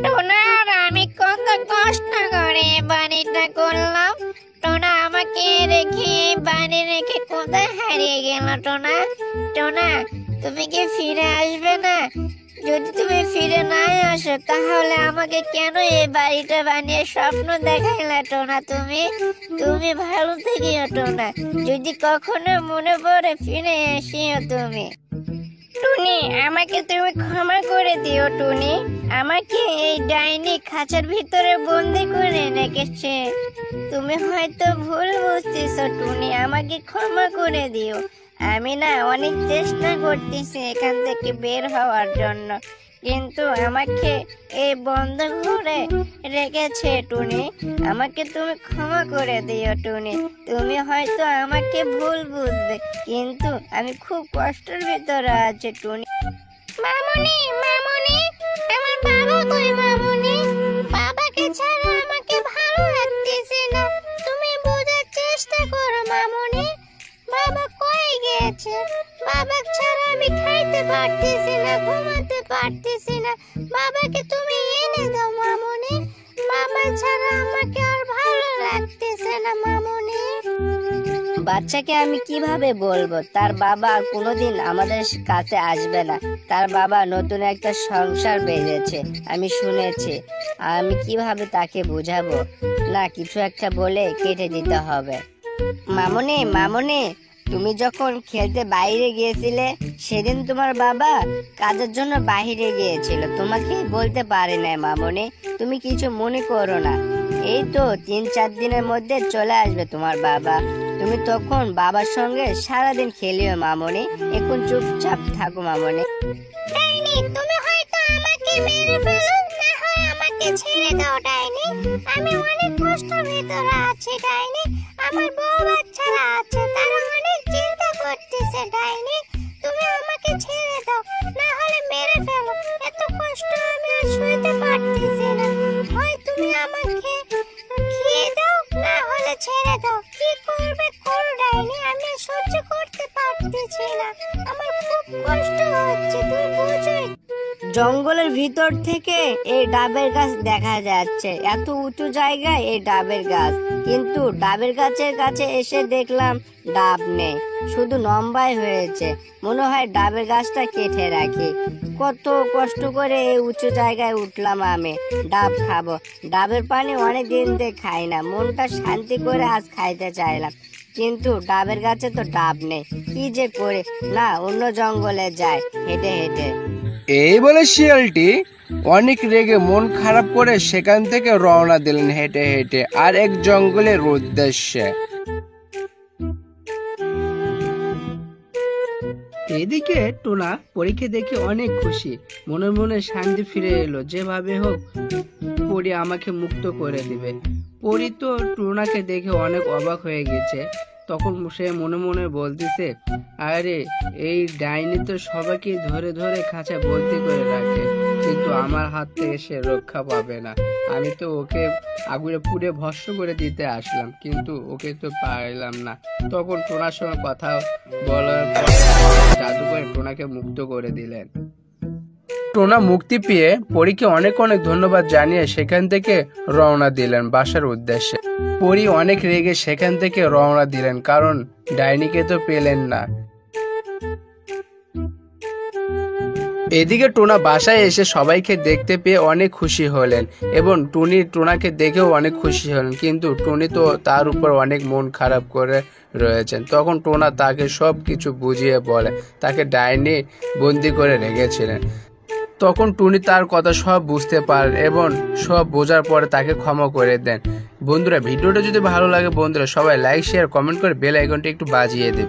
Toner আমি কত কষ্ট করে বাড়িটা করলাম। টোনা আমাকে রেখে বাড়ি রেখে কোথায় হারিয়ে গেল? টোনা, টোনা, তুমি কি ফিরে আসবে না? যদি তুমি ফিরে না আসো তাহলে আমাকে কেন এই বাড়িটা বানিয়ে স্বপ্ন দেখাইলা? টোনা, তুমি ভালো থেকো টোনা। যদি কখনো মনে পড়ে ফিরে এসিও তুমি। টুনি, আমাকে তুমি ক্ষমা করে দিও টুনি। আমাকে এই ডাইনি খাঁচার ভিতরে বন্দি করে রেখেছে। তুমি হয়তো ভুল বুঝতেছো টুনি, আমাকে ক্ষমা করে দিও। আমি না অনেক চেষ্টা করতেছি এখান থেকে বের হওয়ার জন্য, কিন্তু আমাকে এই বন্ধ ঘরে রেখেছে টুনি। আমাকে তুমি ক্ষমা করে দিও টুনি। তুমি হয়তো আমাকে ভুল বুঝবে, কিন্তু আমি খুব কষ্টের ভিতরে আছি টুনি। মামুনি, মামুনি, আমার বাবা কই? মামুনি, বাবাকে ছাড়া আমাকে ভালো লাগতেছে না। তুমি বোঝার চেষ্টা করো মামুনি, বাবা কই গেছে? বাবা ছাড়া আমি খাইতে পারতেছি না, ঘুমাতে পারতেছি না। বাবাকে তুমি এনে দাও মামুনি, বাবা ছাড়া আমাকে আর ভালো লাগতেছে না মামুনি। বাচ্চাকে আমি কিভাবে বলবো তার বাবা আর কোনোদিন আমাদের কাছে আসবে না? তার বাবা নতুন একটা সংসার বেঁধেছে, আমি শুনেছি। আমি কিভাবে তাকে বোঝাবো? না, কিছু একটা বলে কেটে দিতে হবে। মামুনি, মামুনি, তুমি যখন খেলতে বাইরে গিয়েছিলে সেদিন তোমার বাবা কাজের জন্য বাইরে গিয়েছিল, তোমাকে বলতে পারে নাই মামুনি। তুমি কিছু মনে করো না, এই তো 3-4 দিনের মধ্যে চলে আসবে তোমার বাবা। তুমি তখন বাবার সঙ্গে সারাদিন খেলিও মামুনি। এখন চুপচাপ থাকো মামুনি। ডাইনি, তুমি হয়তো আমাকে মেরে ফেলো, না হয় আমাকে ছেড়ে দাও ডাইনি। আমি অনেক কষ্টের ভিতরে আছি ডাইনি। আমার বউ বাচ্চারা আছে, তারা অনেক চিন্তা করতেছে ডাইনি। তুমি আমাকে ছেড়ে দাও, না হলে মেরে ফেলো। এত কষ্ট আমি আর সইতে পারতেছি না। হয় তুমি আমাকে খেয়ে দাও, না হলে ছেড়ে দাও। কি করবে করো ডাইনি, আমি আর সহ্য করতে পারতেছি না। আমার খুব কষ্ট হচ্ছে, তুমি বুঝোই। জঙ্গলের ভিতর থেকে এই ডাবের গাছ দেখা যাচ্ছে, এত উঁচু জায়গায় এই ডাবের গাছ, কিন্তু ডাবের গাছের কাছে এসে দেখলাম ডাব নেই, শুধু লম্বাই হয়েছে। মনে হয় ডাবের গাছটা কেটে রাখি। কত কষ্ট করে এই উঁচু জায়গায় উঠলাম আমি ডাব খাবো। ডাবের পানি অনেক দিন থেকে খাই না, মনটা শান্তি করে আজ খাইতে চাইলাম, কিন্তু ডাবের গাছে তো ডাব নেই। কি যে করে, না অন্য জঙ্গলে যায় হেঁটে হেঁটে। এই বলে শিয়ালটি অনেক রেগে মন খারাপ করে সেখান থেকে রওনা দিলেন হেঁটে হেঁটে আর এক জঙ্গলের উদ্দেশ্যে। এদিকে টোনা পরীকে দেখে অনেক খুশি, মনে মনে শান্তি ফিরে এলো। যেভাবে হোক পরী আমাকে মুক্ত করে দিবে। পরী তো টোনাকে দেখে অনেক অবাক হয়ে গেছে। তখন সে মনে মনে বলতেছে, আরে এই ডাইনি তো সবাইকে ধরে ধরে খাঁচা বন্দি করে রাখে, কিন্তু আমার হাত থেকে সে রক্ষা পাবে না। আমি তো ওকে আগুনে পুড়ে ভস্ম করে দিতে আসলাম, কিন্তু ওকে তো পারলাম না। তখন টোনার সঙ্গে কথা বলার পর জাদুকর টোনাকে মুক্ত করে দিলেন। টোনা মুক্তি পেয়ে পরীকে অনেক অনেক ধন্যবাদ জানিয়ে সেখান থেকে রওনা দিলেন বাসার উদ্দেশ্যে। পরী অনেক রেগে সেখান থেকে রওনা দিলেন, কারণ ডাইনিকে তো পেলেন না। এদিকে টোনা বাসায় এসে সবাইকে দেখতে পেয়ে অনেক খুশি হলেন এবং টোনাকে দেখেও অনেক খুশি হলেন, কিন্তু টুনি তো তার উপর অনেক মন খারাপ করে রয়েছেন। তখন টোনা তাকে সব কিছু বুঝিয়ে বলে তাকে ডাইনি বন্দি করে রেখেছিলেন। তখন টুনি তার কথা সব বুঝতে পারেন এবং সব বোঝার পরে তাকে ক্ষমা করে দেন। বন্ধুরা, ভিডিওটা যদি ভালো লাগে বন্ধুরা সবাই লাইক শেয়ার কমেন্ট করে বেল আইকনটি একটু বাজিয়ে দেবে।